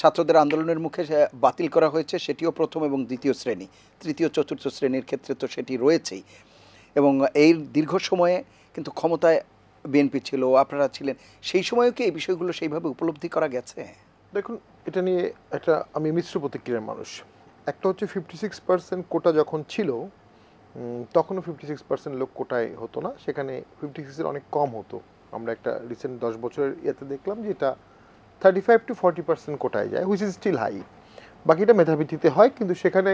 ছাত্রদের আন্দোলনের মুখে বাতিল করা হয়েছে, সেটিও প্রথম এবং দ্বিতীয় শ্রেণী। তৃতীয় চতুর্থ শ্রেণীর ক্ষেত্রে তো সেটি রয়েছেই। এবং এই দীর্ঘ সময়ে কিন্তু ক্ষমতায় বিএনপি ছিল, আপনারা ছিলেন, সেই সময়েও কি এই বিষয়গুলো সেইভাবে উপলব্ধি করা গেছে? দেখুন, এটা নিয়ে আমি মিশ্র প্রতিক্রিয়ার মানুষ। একটা হচ্ছে 56% কোটা যখন ছিল তখনও 56% লোক কোটায় হতো না, সেখানে 56-এর অনেক কম হতো। আমরা একটা রিসেন্ট 10 বছরের ইয়েতে দেখলাম যে এটা 35-40% কোটায় যায়, হুইচ ইজ স্টিল হাই। বাকিটা মেধার ভিত্তিতে হয়, কিন্তু সেখানে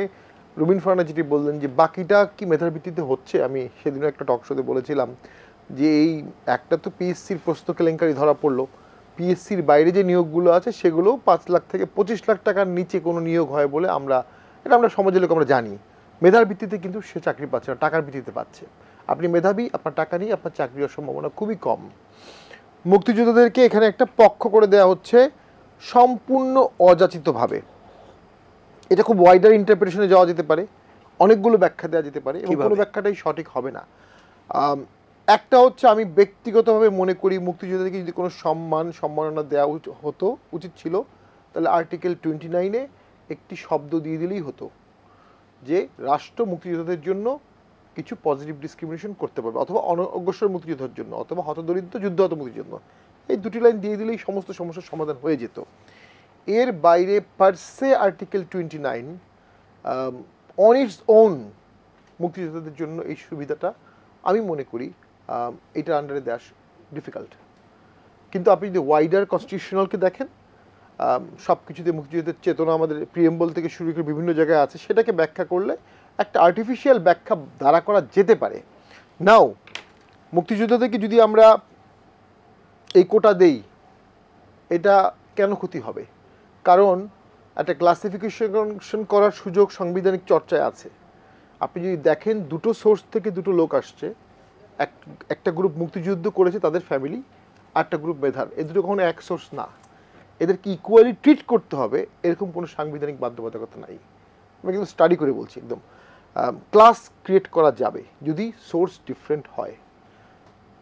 রুবিন ফারহানা যেটি বললেন যে বাকিটা কি মেধার ভিত্তিতে হচ্ছে, আমি সেদিনও একটা টক শোতে বলেছিলাম যে এই একটা তো পিএসসির প্রশ্ন কেলেঙ্কারি ধরা পড়লো, পিএসসির বাইরে যে নিয়োগগুলো আছে সেগুলো 5 লাখ থেকে 25 লাখ টাকার নিচে কোনো নিয়োগ হয় বলে আমরা সমাজের লোক আমরা জানি। মেধার ভিত্তিতে কিন্তু সে চাকরি পাচ্ছে না, টাকার ভিত্তিতে পাচ্ছে। আপনি মেধাবী, আপনার টাকা নিয়ে আপনার চাকরি হওয়ার সম্ভাবনা খুবই কম। মুক্তিযোদ্ধাদেরকে এখানে একটা পক্ষ করে দেওয়া হচ্ছে সম্পূর্ণ অযাচিতভাবে। এটা খুব ওয়াইডার ইন্টারপ্রিটেশনে যাওয়া যেতে পারে, অনেকগুলো ব্যাখ্যা দেওয়া যেতে পারে এবং কোনো ব্যাখ্যাটাই সঠিক হবে না। একটা হচ্ছে, আমি ব্যক্তিগতভাবে মনে করি মুক্তিযোদ্ধাদেরকে যদি কোনো সম্মাননা দেওয়া উচিত ছিল, তাহলে আর্টিকেল 29-এ একটি শব্দ দিয়ে দিলেই হতো যে রাষ্ট্র মুক্তিযোদ্ধাদের জন্য কিছু পজিটিভ ডিসক্রিমিনেশন করতে পারবে, অথবা অনগ্রসর মুক্তিযোদ্ধার জন্য, অথবা হতদরিদ্র যুদ্ধহত মুক্তির জন্য। এই দুটি লাইন দিয়ে দিলেই সমস্ত সমস্যার সমাধান হয়ে যেত। এর বাইরে পারসে আর্টিকেল 29 অন ইটস ওন মুক্তিযোদ্ধাদের জন্য এই সুবিধাটা আমি মনে করি এটার আন্ডারে দেওয়া ডিফিকাল্ট। কিন্তু আপনি যদি ওয়াইডার কনস্টিটিউশনালকে দেখেন, সব কিছুতে মুক্তিযুদ্ধের চেতনা আমাদের প্রিএম্বল থেকে শুরু করে বিভিন্ন জায়গায় আছে, সেটাকে ব্যাখ্যা করলে একটা আর্টিফিশিয়াল ব্যাখ্যা দাঁড়া করা যেতে পারে। নাও মুক্তিযোদ্ধাদেরকে যদি আমরা এই কোটা দেই, এটা কেন ক্ষতি হবে? কারণ একটা ক্লাসিফিকেশন করার সুযোগ সাংবিধানিক চর্চায় আছে। আপনি যদি দেখেন, দুটো সোর্স থেকে দুটো লোক আসছে, একটা গ্রুপ মুক্তিযুদ্ধ করেছে তাদের ফ্যামিলি, আরেকটা গ্রুপ মেধার, এই দুটো কখনো এক সোর্স না। এদেরকে ইকুয়ালি ট্রিট করতে হবে এরকম কোনো সাংবিধানিক বাধ্যবাধকতা নাই। আমি কিন্তু স্টাডি করে বলছি, একদম ক্লাস ক্রিয়েট করা যাবে যদি সোর্স ডিফারেন্ট হয়।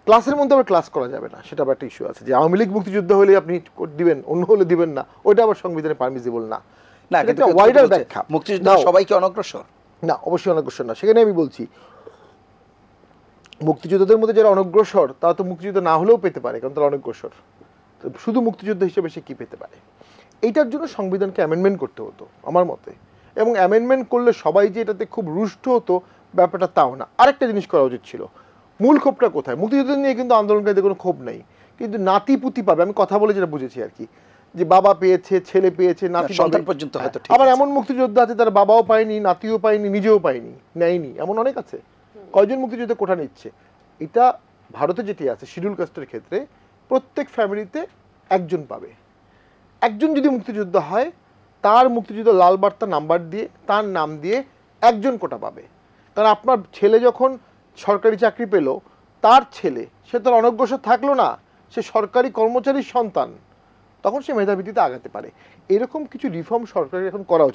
ক্লাসের মধ্যে আবার ক্লাস করা যাবে না, সেটা আবার একটা ইস্যু আছে যে আওয়ামী লীগ মুক্তিযুদ্ধ হলে আপনি দিবেন, অন্য হলে দিবেন না, ওইটা আবার সংবিধানে পারমিসিবল না। না, কিন্তু ওয়াইডার ব্যাখ্যা মুক্তিযুদ্ধ সবাইকে অনগ্রসর না, অবশ্যই অনগ্রসর না। সেখানে আমি বলছি মুক্তিযোদ্ধাদের মধ্যে যারা অনগ্রসর তারা তো মুক্তিযুদ্ধ না হলেও পেতে পারে, কারণ তারা অনগ্রসর। শুধু মুক্তিযুদ্ধ হিসেবে সে কী পেতে পারে? এইটার জন্য সংবিধানকে অ্যামেন্ডমেন্ট করতে হতো আমার মতে, এবং অ্যামেন্ডমেন্ট করলে সবাই যে এটাতে খুব রুষ্ট হতো ব্যাপারটা তাও না। আরেকটা জিনিস করা উচিত ছিল, মূল ক্ষোভটা কোথায়? মুক্তিযুদ্ধ নিয়ে কিন্তু আন্দোলনকারীদের কোনো ক্ষোভ নেই, কিন্তু নাতি পুতি পাবে, আমি কথা বলে যেটা বুঝেছি আর কি, যে বাবা পেয়েছে, ছেলে পেয়েছে, নাতি সন্তান পর্যন্ত হয়তো। আবার এমন মুক্তিযোদ্ধা আছে তার বাবাও পায়নি, নাতিও পায়নি, নিজেও পায়নি, নেয়নি, এমন অনেক আছে। কয়জন মুক্তিযোদ্ধা কোঠা নিচ্ছে? এটা ভারতে যেটি আছে শিডিউল কাস্টের ক্ষেত্রে প্রত্যেক ফ্যামিলিতে একজন পাবে। একজন যদি মুক্তিযোদ্ধা হয়, তার মুক্তিযুদ্ধ লাল বার্তা নাম্বার দিয়ে তার নাম দিয়ে একজন কোটা পাবে। কারণ আপনার ছেলে যখন সরকারি চাকরি পেল, তার ছেলে, সে তার অনগ্রসর থাকলো না, সে সরকারি কর্মচারীর সন্তান, তখন সে মেধাভিত্তিতে আগাতে পারে। এরকম কিছু রিফর্ম সরকারের এখন করা উচিত।